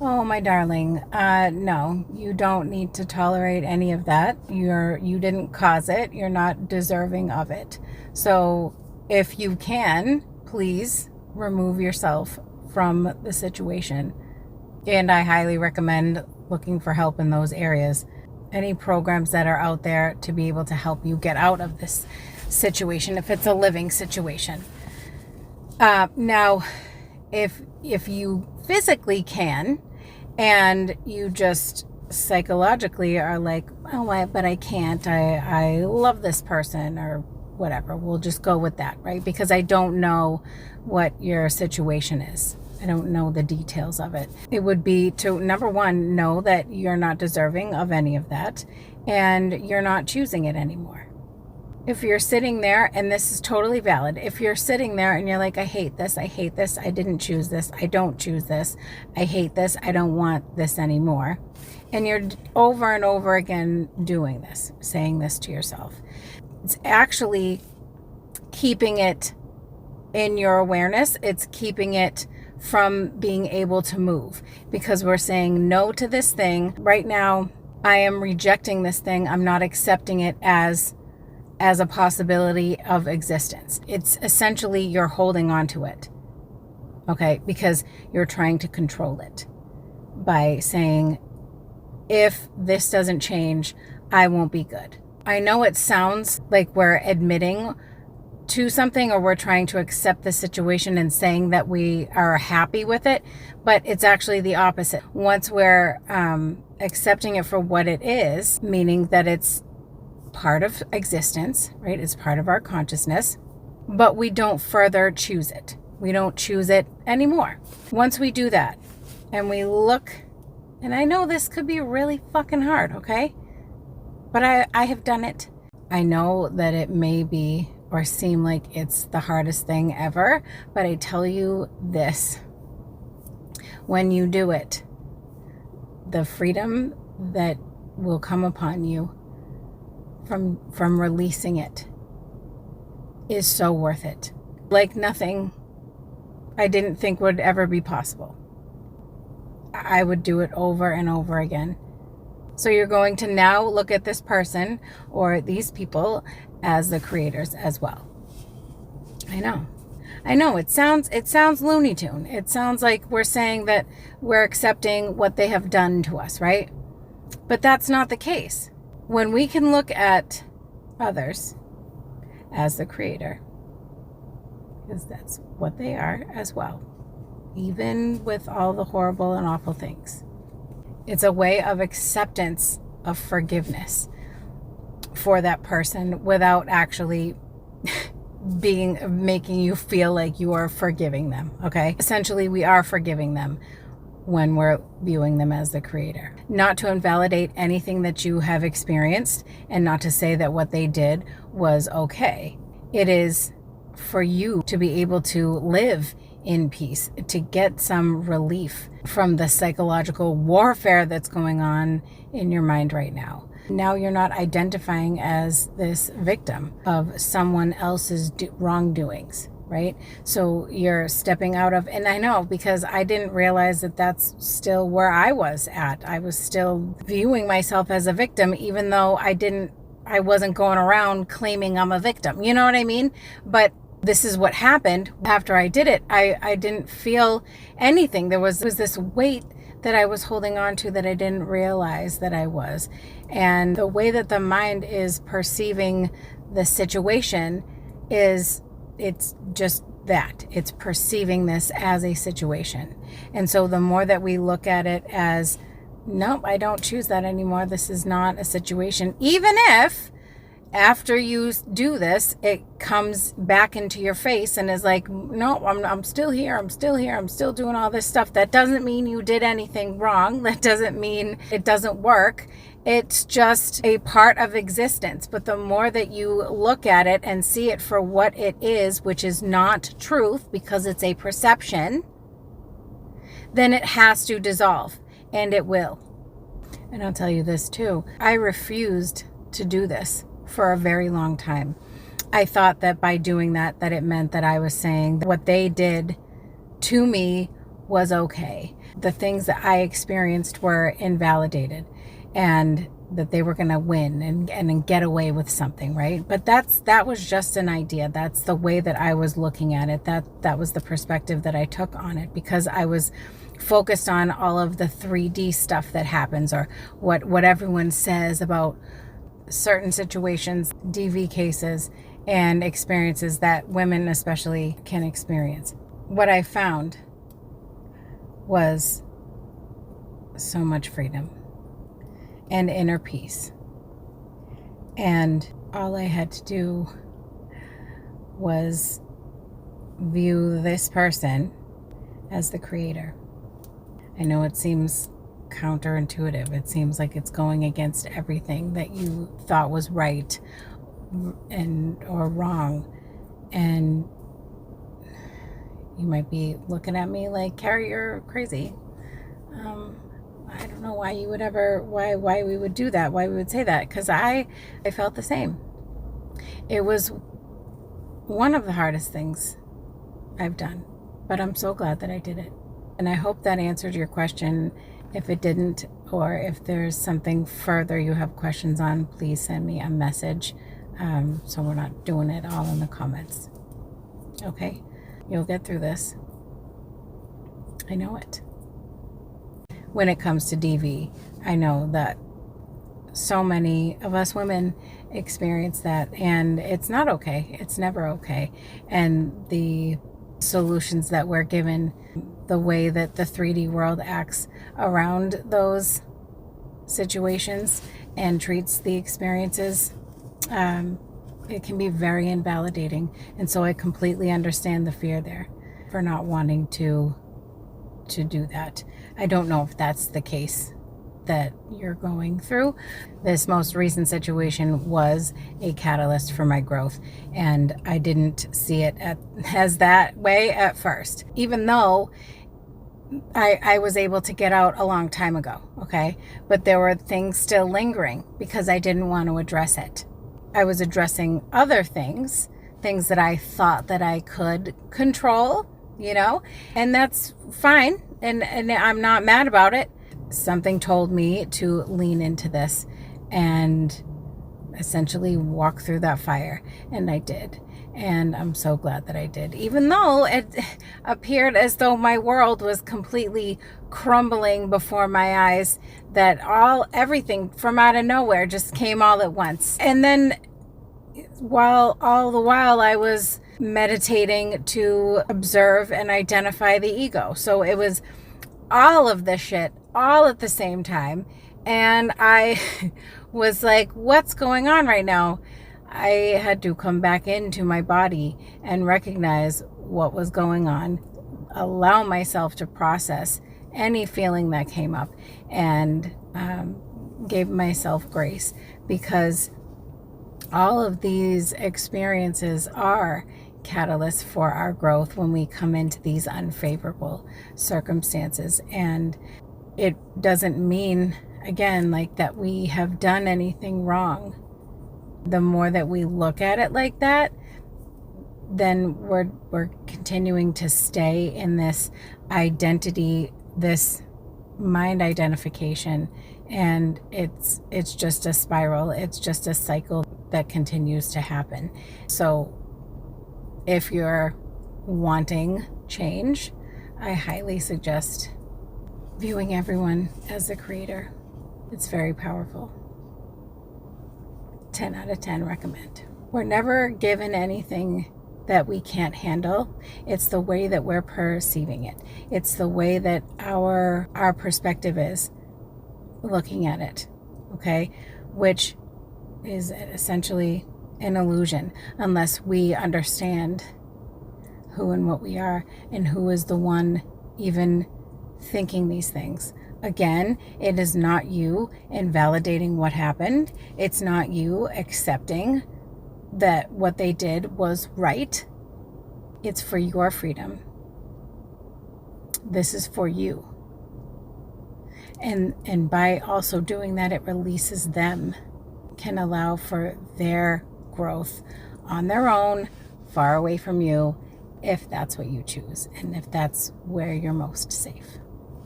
Oh, my darling, no, you don't need to tolerate any of that. You didn't cause it. You're not deserving of it. So if you can, please remove yourself from the situation. And I highly recommend looking for help in those areas. Any programs that are out there to be able to help you get out of this situation, if it's a living situation. Now, if you physically can, and you just psychologically are like, oh, but I can't. I love this person or whatever. We'll just go with that, right? Because I don't know what your situation is. I don't know the details of it. It would be to, number one, know that you're not deserving of any of that and you're not choosing it anymore. If you're sitting there, and this is totally valid, if you're sitting there and you're like, I hate this, I didn't choose this, I don't choose this, I hate this, I don't want this anymore, and you're over and over again doing this, saying this to yourself, it's actually keeping it in your awareness. It's keeping it from being able to move, because we're saying no to this thing. Right now, I am rejecting this thing. I'm not accepting it as a possibility of existence. It's essentially you're holding on to it, okay? Because you're trying to control it by saying, if this doesn't change, I won't be good. I know it sounds like we're admitting to something, or we're trying to accept the situation and saying that we are happy with it, but it's actually the opposite. Once we're accepting it for what it is, meaning that it's part of existence, right? It's part of our consciousness, but we don't further choose it. We don't choose it anymore. Once we do that and we look, and I know this could be really fucking hard, okay? But I have done it. I know that it may be or seem like it's the hardest thing ever, but I tell you this, when you do it, the freedom that will come upon you from releasing it is so worth it. Like nothing I didn't think would ever be possible. I would do it over and over again. So you're going to now look at this person or these people as the creators as well. I know it sounds Looney Tune. It sounds like we're saying that we're accepting what they have done to us, right? But that's not the case. When we can look at others as the creator, because that's what they are as well, even with all the horrible and awful things. It's a way of acceptance, of forgiveness for that person without actually making you feel like you are forgiving them, okay? Essentially, we are forgiving them when we're viewing them as the creator. Not to invalidate anything that you have experienced, and not to say that what they did was okay. It is for you to be able to live in peace, to get some relief from the psychological warfare that's going on in your mind right now. Now you're not identifying as this victim of someone else's wrongdoings, right? So you're stepping out of, and I know because I didn't realize that that's still where I was at. I was still viewing myself as a victim, even though I wasn't going around claiming I'm a victim. You know what I mean? But this is what happened after I did it. I didn't feel anything. There was this weight that I was holding on to that I didn't realize that I was. And the way that the mind is perceiving the situation is, it's just that. It's perceiving this as a situation. And so the more that we look at it as, nope, I don't choose that anymore. This is not a situation. Even if after you do this, it comes back into your face and is like, no, I'm still here. I'm still here. I'm still doing all this stuff. That doesn't mean you did anything wrong. That doesn't mean it doesn't work. It's just a part of existence. But the more that you look at it and see it for what it is, which is not truth because it's a perception, then it has to dissolve, and it will. And I'll tell you this too. I refused to do this for a very long time. I thought that by doing that it meant that I was saying that what they did to me was okay. the things that I experienced were invalidated and that they were going to win and get away with something, right? But that was just an idea. That's the way that I was looking at it. That was the perspective that I took on it, because I was focused on all of the 3D stuff that happens, or what everyone says about certain situations, DV cases, and experiences that women especially can experience. What I found was so much freedom and inner peace. And all I had to do was view this person as the creator. I know it seems counterintuitive. It seems like it's going against everything that you thought was right or wrong. And you might be looking at me like, Carrie, you're crazy. I don't know why you would ever, why we would do that, why we would say that, because I felt the same. It was one of the hardest things I've done, but I'm so glad that I did it. And I hope that answered your question. If it didn't, or if there's something further you have questions on, please send me a message, so we're not doing it all in the comments. Okay? You'll get through this. I know it. When it comes to DV, I know that so many of us women experience that, and it's not okay. It's never okay. And the solutions that we're given, the way that the 3D world acts around those situations and treats the experiences, it can be very invalidating. And so I completely understand the fear there for not wanting to do that. I don't know if that's the case that you're going through. This most recent situation was a catalyst for my growth, and I didn't see it as that way at first, even though I was able to get out a long time ago, okay? But there were things still lingering because I didn't want to address it. I was addressing other things that I thought that I could control, and that's fine. And I'm not mad about it. Something told me to lean into this and essentially walk through that fire. And I did. And I'm so glad that I did. Even though it appeared as though my world was completely crumbling before my eyes, that everything from out of nowhere just came all at once. And then all the while I was meditating to observe and identify the ego. So it was all of this shit all at the same time. And I was like, what's going on right now? I had to come back into my body and recognize what was going on, allow myself to process any feeling that came up, and gave myself grace, because all of these experiences are catalysts for our growth when we come into these unfavorable circumstances. And it doesn't mean, again, like that we have done anything wrong. The more that we look at it like that, then we're continuing to stay in this identity, this mind identification, and it's just a spiral. It's just a cycle that continues to happen. So if you're wanting change, I highly suggest viewing everyone as the creator. It's very powerful. 10 out of 10 recommend. We're never given anything that we can't handle. It's the way that we're perceiving it. It's the way that our perspective is looking at it, okay? Which is essentially an illusion unless we understand who and what we are and who is the one even thinking these things. Again, it is not you invalidating what happened. It's not you accepting that what they did was right. It's for your freedom. This is for you. And by also doing that, it releases them, can allow for their growth on their own, far away from you, if that's what you choose, and if that's where you're most safe.